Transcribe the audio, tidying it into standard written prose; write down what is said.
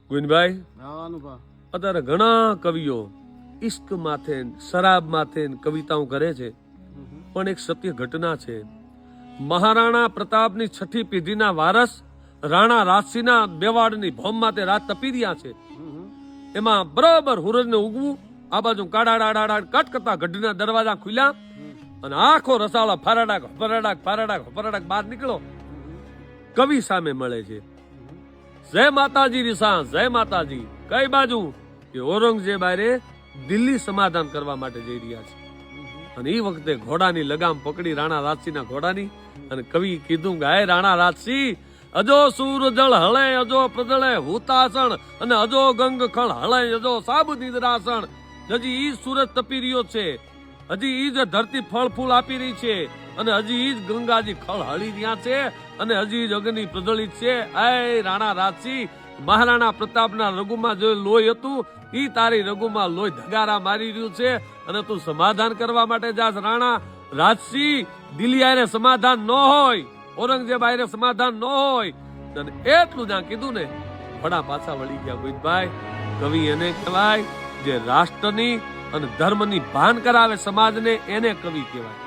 ગુણભાઈ અત્યારે ઘણા કવિઓ ઇશ્ક માથે શરાબ માથે કવિતાઓ કરે છે, પણ એક સત્ય ઘટના છે. મહારાણા પ્રતાપની 6ઠી પેઢીના વારસ રાણા રાજસિંહના બેવાડની ભોમ માથે રાત તપી રહ્યા છે. એમાં બરોબર હુરજને ઉગવું, આ બાજુ કાડા કટકતા ગઢના દરવાજા ખુલ્યા અને આખો રસાળો ફરાડાક ફરાડાક ફરાડાક ફરાડાક બહાર નીકળો. કવિ સામે મળે છે. જય માતાજી રીસા, જય માતાજી. કઈ બાજુ? કે ઔરંગઝેબ આરે દિલ્હી સમાધાન કરવા માટે જઈ રહ્યા છે. અને એ વખતે ઘોડાની લગામ પકડી રાણા રાજસિંહના ઘોડાની, અને કવિ કીધું કે હે રાણા રાજસિંહ, અજો સૂર જળ હળે, અજો પ્રજળે હુતાસણ, અને અજો ગંગ ખળ હળે, અજો સાબ નિદ્રાસણ. હજી ઈ સૂરજ તપી રહ્યો છે, હજી ઈ જ ધરતી ફળ ફૂલ આપી રહી છે, અને હજી ઈ જ ગંગાજી ખળ હળી રહ્યા છે, અને હજી જ અગ્નિ પ્રજ્વલિત છે. એ રાણા રાજસિંહ, મહારાણા પ્રતાપના રઘુમાં જે લોહી હતું ઈ તારી રઘુમાં લોહી ધગારા મારી રહ્યું છે, અને તું સમાધાન કરવા માટે જાસ. રાણા રાજસિંહ, દિલ્હી આરે સમાધાન ન હોય, ઔરંગઝેબ આરે સમાધાન ન હોય. અને એટલું જ્યાં કીધું ને, ઘોડા પાછા વળી ગયા. ગોવિંદભાઈ, કવિ એને કહેવાય જે રાષ્ટ્રની અને ધર્મની ભાન કરાવે સમાજને, એને કવિ કહેવાય.